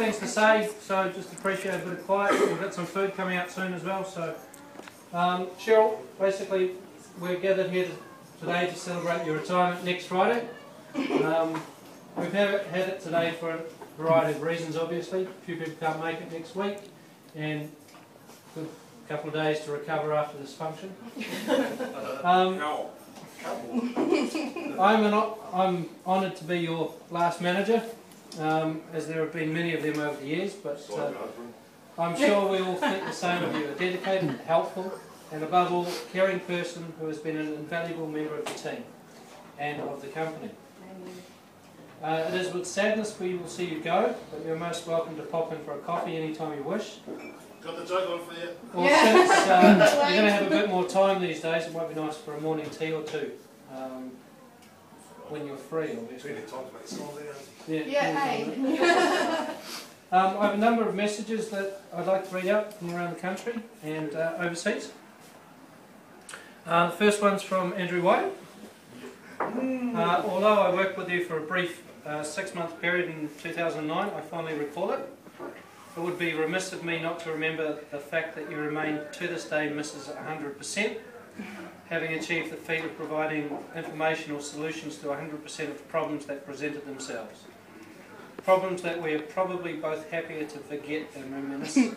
Things to say, so just appreciate a bit of quiet. We've got some food coming out soon as well. So, Cheryl, basically, we're gathered here today to celebrate your retirement next Friday. We've had it today for a variety of reasons, obviously. A few people can't make it next week, and a couple of days to recover after this function. I'm honoured to be your last manager, as there have been many of them over the years, but I'm sure we all think the same of you. A dedicated, helpful, and above all, caring person who has been an invaluable member of the team and of the company. It is with sadness we will see you go, but you're most welcome to pop in for a coffee anytime you wish. Got the joke on for you? Or since you're going to have a bit more time these days, it might be nice for a morning tea or two. When you're free, obviously. Yeah. I have a number of messages that I'd like to read out from around the country and overseas. The first one's from Andrew White. Although I worked with you for a brief 6-month period in 2009, I fondly recall it. It would be remiss of me not to remember the fact that you remain to this day Mrs. 100%, having achieved the feat of providing information or solutions to 100% of the problems that presented themselves. Problems that we are probably both happier to forget than reminisce over.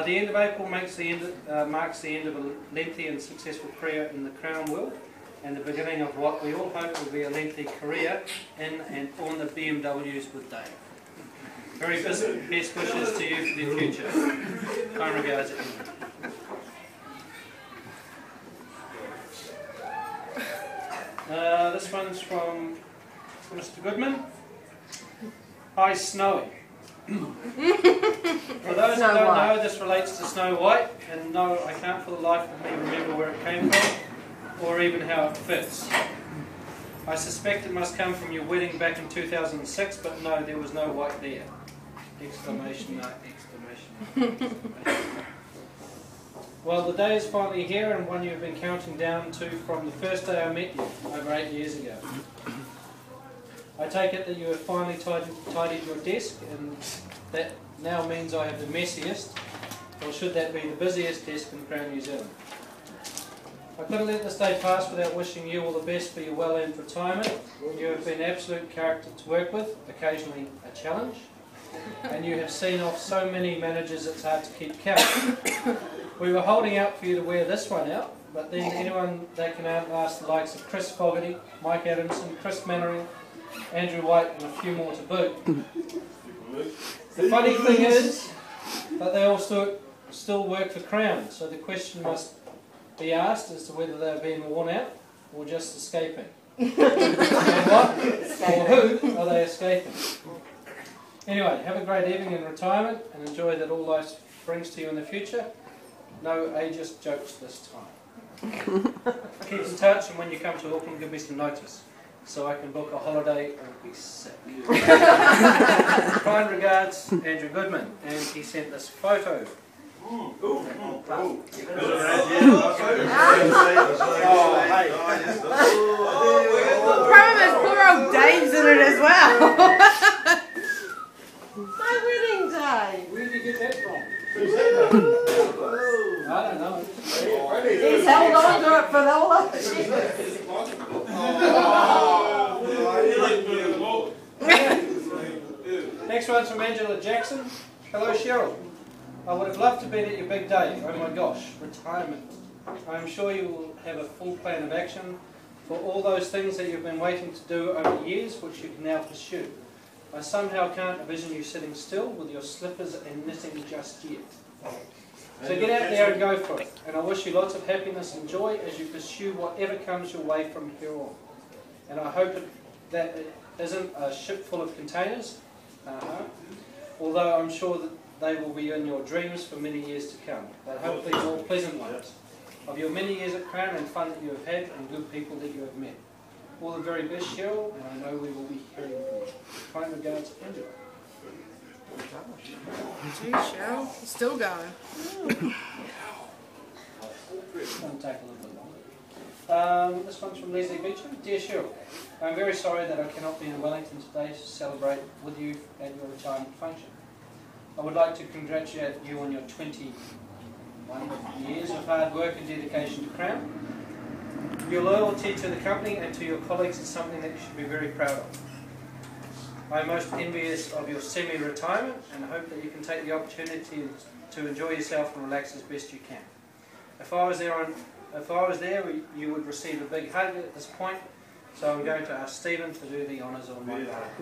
The end of April marks the end of a lengthy and successful career in the Crown world, and the beginning of what we all hope will be a lengthy career in and on the BMWs with Dave. Very best wishes to you for the future. Kind regards, Andrew. This one's from Mr. Goodman. Hi, Snowy. For those who don't know, this relates to Snow White, and no, I can't for the life of me remember where it came from, or even how it fits. I suspect it must come from your wedding back in 2006, but no, there was no white there. Exclamation mark, exclamation mark. Well, the day is finally here, and one you've been counting down to from the first day I met you, over 8 years ago. I take it that you have finally tidied your desk, and that now means I have the messiest, or should that be the busiest desk in Crown New Zealand. I couldn't let this day pass without wishing you all the best for your well-earned retirement. You have been an absolute character to work with, occasionally a challenge, and you have seen off so many managers it's hard to keep count. We were holding out for you to wear this one out, but then anyone that can outlast the likes of Chris Fogarty, Mike Adamson, Chris Mannering, Andrew White, and a few more to boot. The funny thing is that they all still work for Crown, so the question must be asked as to whether they're being worn out or just escaping. And what or who are they escaping? Anyway, have a great evening in retirement and enjoy that all life brings to you in the future. No ageist jokes this time. Keep in touch, and when you come to Auckland, give me some notice so I can book a holiday or be sick. Kind regards, Andrew Goodman, and he sent this photo. Promise, poor old Dave's in it as well. My wedding day. Where did you get that from? Who's that? I don't know. He's held on to it for all those years. Next one's from Angela Jackson. Hello, Cheryl. I would have loved to be at your big day. Oh my gosh, retirement. I am sure you will have a full plan of action for all those things that you've been waiting to do over years, which you can now pursue. I somehow can't envision you sitting still with your slippers and knitting just yet. So get out there and go for it. And I wish you lots of happiness and joy as you pursue whatever comes your way from here on. And I hope that it isn't a ship full of containers, although I'm sure that they will be in your dreams for many years to come, but hopefully more pleasant ones. Of your many years at Crown and fun that you have had and good people that you have met. All the very best, Cheryl, and I know we will be hearing from you. Kind regards, Angela. Gee, Cheryl, still going. It's going to take a little bit longer. This one's from Leslie Beecham. Dear Cheryl, I'm very sorry that I cannot be in Wellington today to celebrate with you at your retirement function. I would like to congratulate you on your 21 years of hard work and dedication to Crown. Your loyalty to the company and to your colleagues is something that you should be very proud of. I am most envious of your semi-retirement and hope that you can take the opportunity to enjoy yourself and relax as best you can. If I was there, you would receive a big hug at this point, so I'm going to ask Stephen to do the honours on my behalf.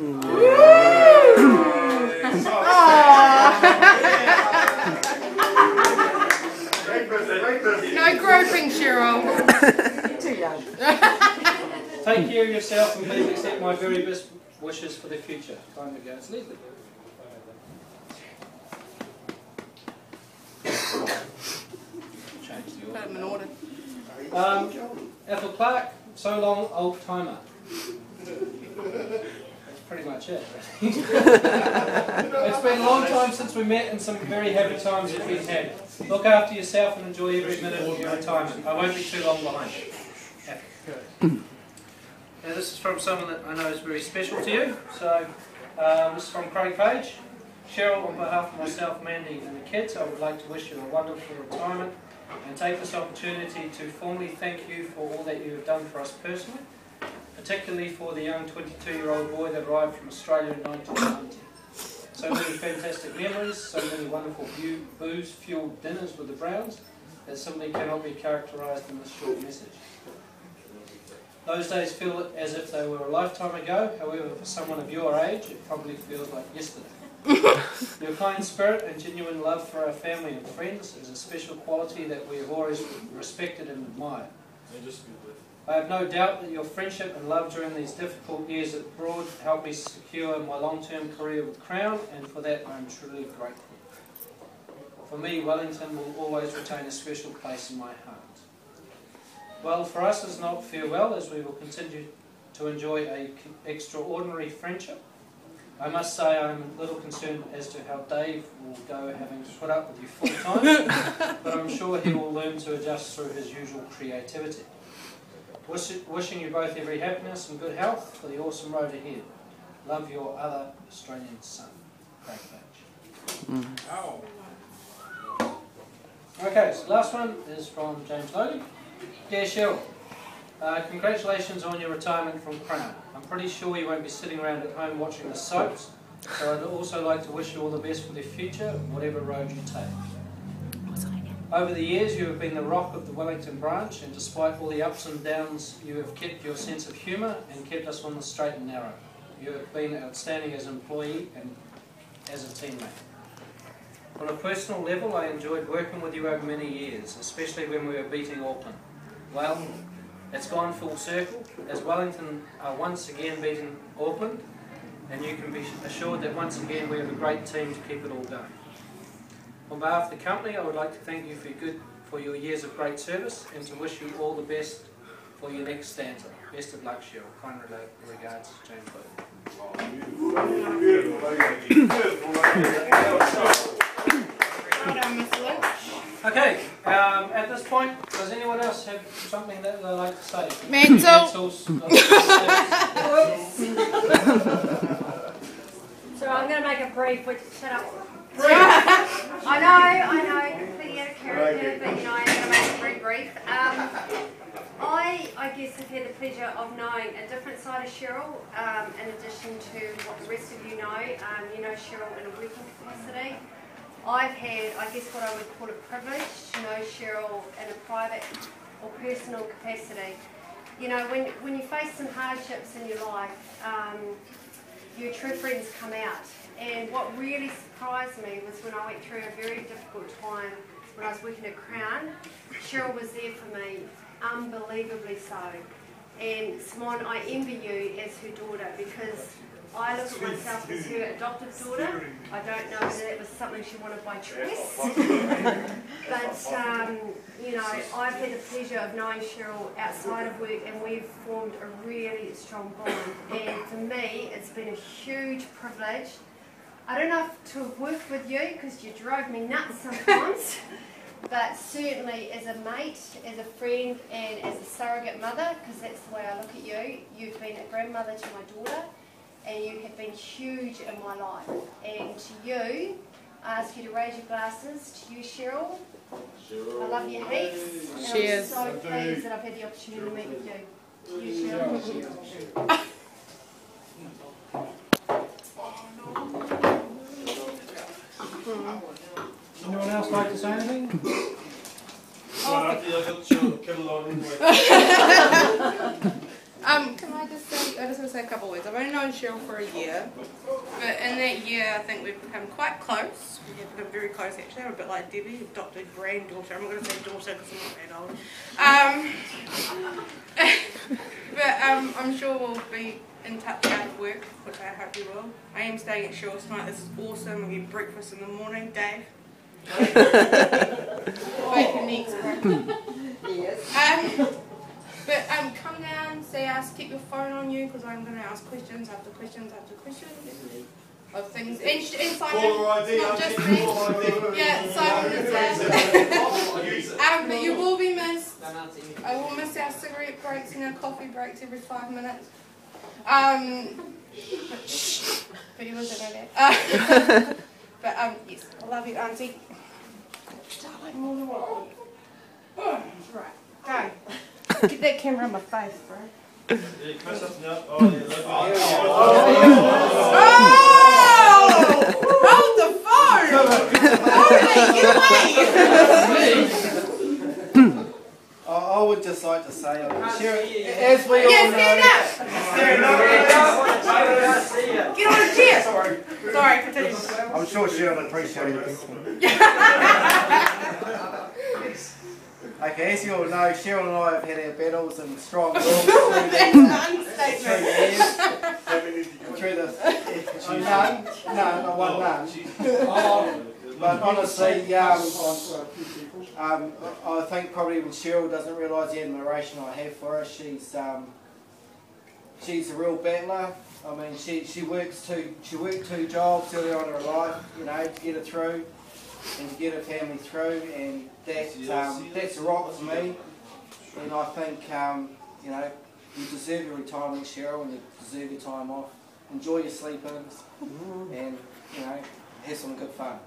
No groping, Cheryl. Too young. Take care of yourself and please accept my very best wishes for the future. Time to go. It's Leslie. Change the Put order. them in order. Ethel Clark, so long, old timer. That's pretty much it. It's been a long time since we met and some very happy times that we've had. Look after yourself and enjoy every minute of your retirement. I won't be too long behind you. Now this is from someone that I know is very special to you. So this is from Craig Page. Cheryl, on behalf of myself, Mandy and the kids, I would like to wish you a wonderful retirement and take this opportunity to formally thank you for all that you have done for us personally, particularly for the young 22-year-old boy that arrived from Australia in 1990. So many fantastic memories, so many wonderful booze-fueled dinners with the Browns that simply cannot be characterised in this short message. Those days feel as if they were a lifetime ago, however for someone of your age it probably feels like yesterday. Your kind spirit and genuine love for our family and friends is a special quality that we have always respected and admired. I have no doubt that your friendship and love during these difficult years at Broad helped me secure my long-term career with Crown, and for that I am truly grateful. For me, Wellington will always retain a special place in my heart. Well, for us it's not farewell, as we will continue to enjoy an extraordinary friendship. I must say I'm a little concerned as to how Dave will go having to put up with you full time, but I'm sure he will learn to adjust through his usual creativity. Wishing you both every happiness and good health for the awesome road ahead. Love, your other Australian son, Craig Page. Okay, so the last one is from James Lody. Dear Cheryl, congratulations on your retirement from Crown. I'm pretty sure you won't be sitting around at home watching the soaps, so I'd also like to wish you all the best for the future, whatever road you take. Over the years you have been the rock of the Wellington branch, and despite all the ups and downs you have kept your sense of humour and kept us on the straight and narrow. You have been outstanding as an employee and as a teammate. On a personal level, I enjoyed working with you over many years, especially when we were beating Auckland. Well, it's gone full circle, as Wellington are once again beating Auckland, and you can be assured that once again we have a great team to keep it all going. On behalf of the company, I would like to thank you for your years of great service and to wish you all the best for your next stanza. Best of luck, Cheryl. Kind regards, James Lynch. Okay, at this point, does anyone else have something that they'd like to say? Mental. So I'm going to make a brief, which, shut up. I know, completely out of character, but you know, I'm going to make it very brief. I guess have had the pleasure of knowing a different side of Cheryl, in addition to what the rest of you know. You know Cheryl in a working capacity. I've had, I guess what I would call a privilege to know Cheryl in a private or personal capacity. You know, when you face some hardships in your life, your true friends come out. And what really surprised me was when I went through a very difficult time when I was working at Crown. Cheryl was there for me, unbelievably so. And Simone, I envy you as her daughter, because I look at myself as her adopted daughter. I don't know whether that was something she wanted by choice. But, you know, I've had the pleasure of knowing Cheryl outside of work, and we've formed a really strong bond. And for me, it's been a huge privilege. I don't know if to have worked with you, because you drove me nuts sometimes. but certainly as a mate, as a friend, and as a surrogate mother, because that's the way I look at you. You've been a grandmother to my daughter, and you have been huge in my life. And to you, I ask you to raise your glasses. To you, Cheryl, I love you heaps. And Cheers. I'm so pleased that I've had the opportunity to meet with you. To you, Cheryl. Anyone else like to say anything? Can I just say, I just want to say a couple of words. I've only known Cheryl for a year, but in that year I think we've become quite close. We have become very close actually. I'm a bit like Debbie, adopted granddaughter. I'm not going to say daughter because I'm not that old. But I'm sure we'll be in touch out of work, which I hope we will. I am staying at Cheryl's tonight. This is awesome. We get breakfast in the morning. Dave. Wait for next break. Yes. But come down, see us, keep your phone on you because I'm going to ask questions after questions after questions of things. And Simon, it's not just me. Yeah, Simon is there. But you will be missed. I will miss our cigarette breaks and our coffee breaks every 5 minutes. But you wasn't know that. But yes, I love you, Auntie. Darling, right, go. Get that camera on my face, bro. Hold the phone! I would just like to say, as we all Yeah, know, get on a chair! Sorry, continue. I'm sure Cheryl appreciates it. Okay, as you all know, Cheryl and I have had our battles and strong wills through But honestly, I think probably even Cheryl doesn't realise the admiration I have for her. She's a real battler. I mean, she worked two jobs early on in her life, you know, to get her through and to get her family through, and that's a rock for me. And I think you know, you deserve your retirement, Cheryl, and you deserve your time off. Enjoy your sleep-ins, and you know, have some good fun.